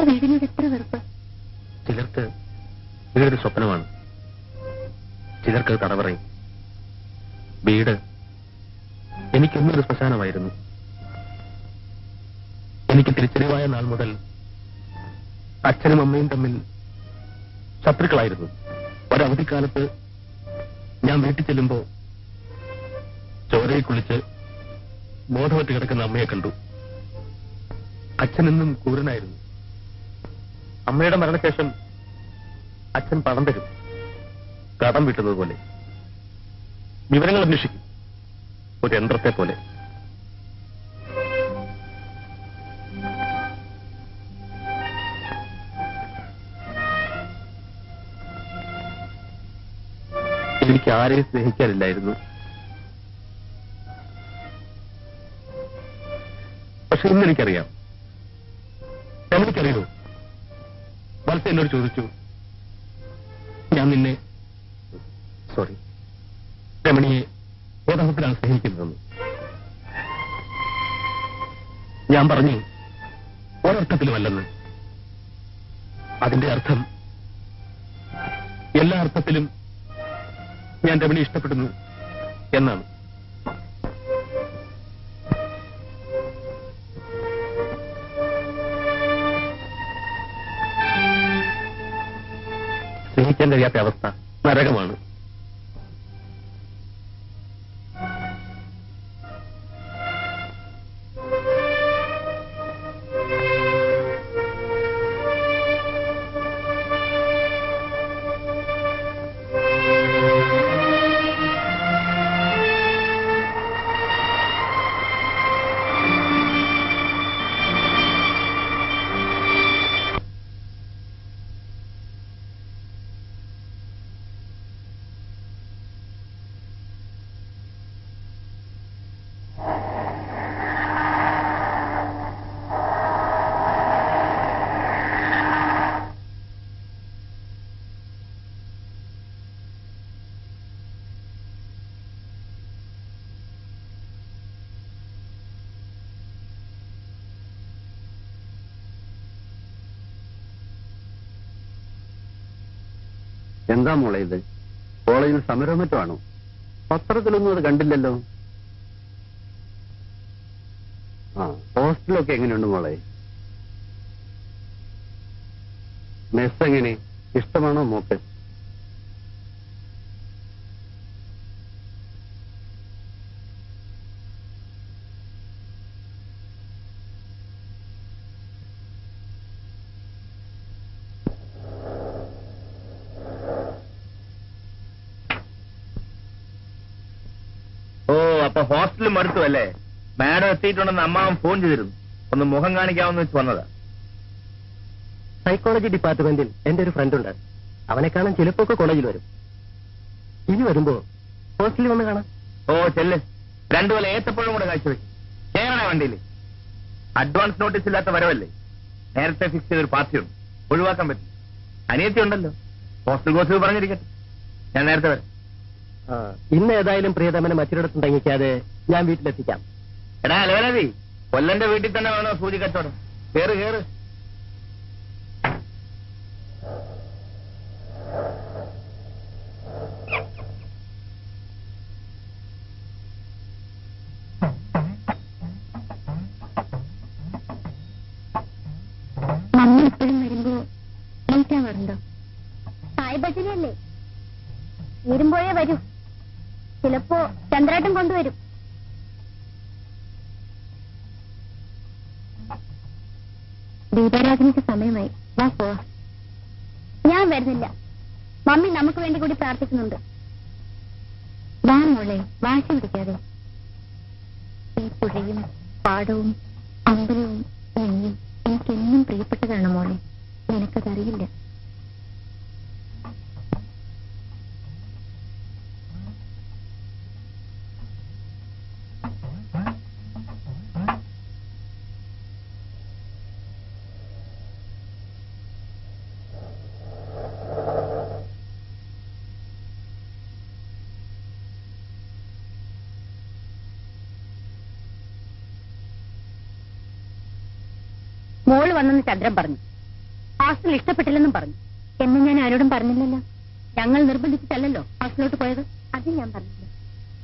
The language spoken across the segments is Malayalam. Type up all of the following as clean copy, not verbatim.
വീടിനോട് എത്ര വെറുപ്പ്. ചിലർക്ക് ഇതൊരു സ്വപ്നമാണ്, ചിലർക്ക് തടവറയും. വീട് എനിക്കൊന്നൊരു ശ്മശാനമായിരുന്നു. എനിക്ക് തിരിച്ചറിവായ നാൾ മുതൽ അച്ഛനും അമ്മയും തമ്മിൽ ശത്രുക്കളായിരുന്നു. ഒരവധിക്കാലത്ത് ഞാൻ വീട്ടിൽ ചെല്ലുമ്പോ ചോരയിൽ കുളിച്ച് ബോധവറ്റ് കിടക്കുന്ന അമ്മയെ കണ്ടു. അച്ഛനെന്നും ക്രൂരനായിരുന്നു. അമ്മയുടെ മരണശേഷം അച്ഛൻ പണം തരും, കടം വീട്ടുന്നത് പോലെ. വിവരങ്ങൾ അന്വേഷിക്കും, ഒരു യന്ത്രത്തെ പോലെ. എനിക്ക് ആരെയും സ്നേഹിക്കാനില്ലായിരുന്നു. പക്ഷെ ഇന്നെനിക്കറിയാം. എനിക്കറിയൂ, വത്സ എന്നോട് ചോദിച്ചു, ഞാൻ നിന്നെ രമണിയെ ഏതർത്ഥത്തിലാണ് സ്നേഹിക്കുന്നതെന്ന്. ഞാൻ പറഞ്ഞു, ഒരർത്ഥത്തിലുമല്ലെന്ന്. അതിന്റെ അർത്ഥം എല്ലാ അർത്ഥത്തിലും ഞാൻ രമണിയെ ഇഷ്ടപ്പെടുന്നു എന്നാണ്. സ്നേഹിക്കാൻ കഴിയാത്ത അവസ്ഥ നരകമാണ്. എന്താ മോളെ ഇത്? കോളേജിൽ സമരം മറ്റോ ആണോ? പത്രത്തിലൊന്നും അത് കണ്ടില്ലല്ലോ. ഹോസ്റ്റലൊക്കെ എങ്ങനെയുണ്ട് മോളെ? മെസ് എങ്ങനെ? ഇഷ്ടമാണോ മോക്ക്? അപ്പൊ ഹോസ്റ്റലിൽ മടുത്തു അല്ലേ? മാഡം എത്തിയിട്ടുണ്ടെന്ന് അമ്മാവൻ ഫോൺ ചെയ്തിരുന്നു. ഒന്ന് മുഖം കാണിക്കാമെന്ന് വെച്ച് വന്നതാ. സൈക്കോളജി ഡിപ്പാർട്ട്മെന്റിൽ എന്റെ ഒരു ഫ്രണ്ട് ഉണ്ട്. അവനെ കാണാൻ ചിലപ്പോ കോളേജിൽ വരും. ഇനി വരുമ്പോ ഹോസ്റ്റലിൽ വന്ന് കാണാം. ഓ ചെല്ല്. രണ്ടുപോലെ ഏത്തപ്പഴം കൂടെ കാഴ്ചവെക്കും. കേറണേ വണ്ടിയിൽ. അഡ്വാൻസ് നോട്ടീസ് ഇല്ലാത്ത വരവല്ലേ? നേരത്തെ ഫിക്സ് ചെയ്തൊരു പാർട്ടിയുണ്ട്, ഒഴിവാക്കാൻ പറ്റും. അനിയത്തി ഉണ്ടല്ലോ. ഹോസ്റ്റൽ ഗോസിപ്പ് പറഞ്ഞിരിക്കട്ടെ, ഞാൻ നേരത്തെ വരാം. ഇന്ന് ഏതായാലും പ്രിയതമനെ മറ്റൊരിടത്തും തങ്ങിക്കാതെ ഞാൻ വീട്ടിലെത്തിക്കാം. എടാ അലവനതി, കൊല്ലന്റെ വീട്ടിൽ തന്നെ വേണോ സൂചി കച്ചവടം? കേറ് കേറ്. മമ്മി എപ്പോഴും വരുമ്പോ ലേറ്റ് ആവാറുണ്ടോ? സായി ഭജനയല്ലേ, വരുമ്പോഴേ വരൂ. ചിലപ്പോ ചന്ദ്രാട്ടം കൊണ്ടുവരും. ദീപാരാധനയ്ക്ക് സമയമായി, വാ പോവാ. ഞാൻ വരുന്നില്ല, മമ്മി നമുക്ക് വേണ്ടി കൂടി പ്രാർത്ഥിക്കുന്നുണ്ട്. വാ മോളെ, വാശി പിടിക്കാതെ. ഈ പുഴയും പാടവും അമ്പലവും നെയ്യും എനിക്കെന്നും പ്രിയപ്പെട്ടതാണ് മോളെ. നിനക്കതറിയില്ല. മോള് വന്നെന്ന് ചന്ദ്രൻ പറഞ്ഞു. ഹോസ്റ്റൽ ഇഷ്ടപ്പെട്ടില്ലെന്നും പറഞ്ഞു. എന്ന് ഞാൻ ആരോടും പറഞ്ഞില്ലല്ലോ. ഞങ്ങൾ നിർബന്ധിച്ചിട്ടല്ലോ ഹോസ്റ്റലിലോട്ട് പോയത്. അത് ഞാൻ പറഞ്ഞില്ല.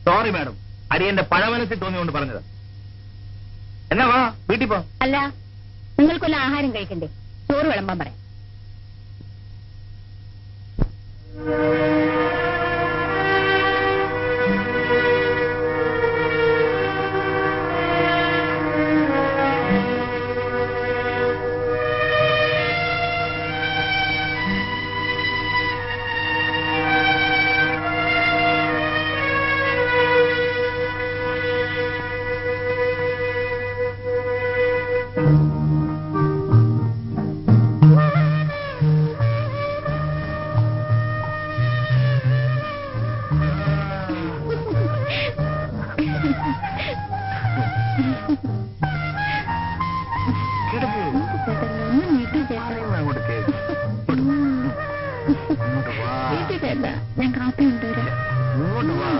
സോറി മാഡം, അടിയന്റെ പഴമനസ്സിൽ തോന്നിയോണ്ട് പറഞ്ഞത്. എന്നാ വാ വീട്ടിൽ പോ. അല്ല, നിങ്ങൾക്കൊല്ല ആഹാരം കഴിക്കണ്ടേ? ചോറ് വിളമ്പാൻ പറയാം. കിടക്ക്. അങ്ങോട്ട് കേക്ക്. ഇങ്ങോട്ട് വാ. ഞാൻ കാപ്പി കൊണ്ടുവരാം. ഇങ്ങോട്ട് വാ.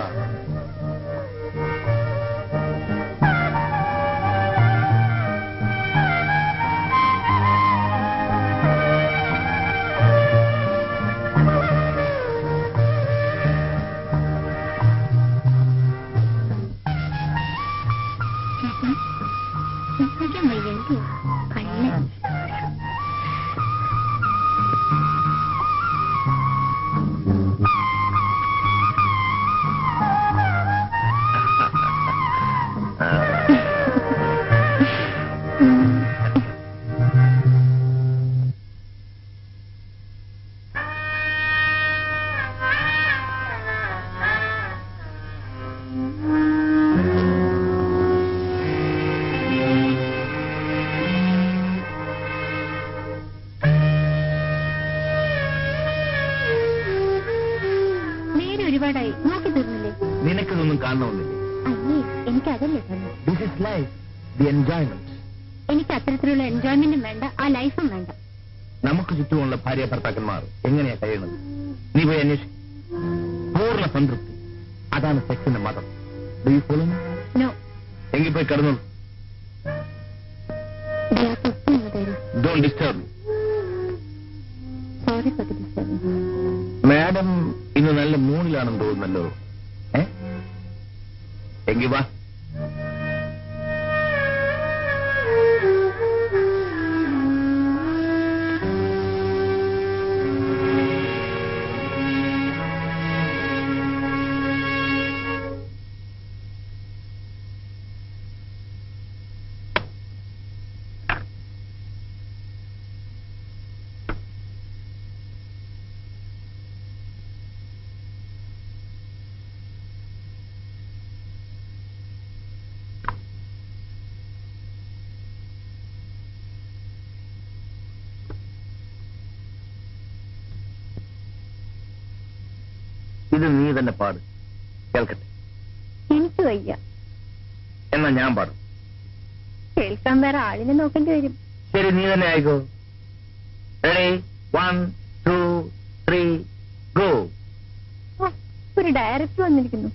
ഒരുപാടായി നോക്കി തീർന്നില്ലേ? നിനക്കിതൊന്നും കാണണമെന്നില്ലേ? അയ്യേ, എനിക്ക് അതല്ലേ തന്നെ. This is life, the enjoyment. എനിക്ക് അത്തരത്തിലുള്ള എൻജോയ്മെന്റും വേണ്ട, ആ ലൈഫും വേണ്ട. നമുക്ക് ചുറ്റുമുള്ള ഭാര്യ ഭർത്താക്കന്മാർ എങ്ങനെയാ കഴിയുന്നത്? നീ പോയി അന്വേഷിക്കും. പൂർണ്ണ സംതൃപ്തി, അതാണ് സെക്സിന്റെ മതം. Do you follow me? No. എങ്കിൽ പോയി കിടന്നോളൂ. Don't disturb me. Sorry for the disturbance. Madam ഇന്ന് നല്ല മൂഡിലാണെന്ന് തോന്നുന്നല്ലോ. എങ്കിൽ വാ. ഇത് നീ തന്നെ പാട്, കേൾക്കട്ടെ. എനിക്ക് വയ്യ. എന്നാ ഞാൻ പാടും. കേൾക്കാൻ വേറെ ആളിനെ നോക്കേണ്ടി വരും. ശരി, നീ തന്നെ ആയിക്കോ. Ready, 1 2 3 go. ഒരു ഡയറക്ടർ വന്നിരിക്കുന്നു.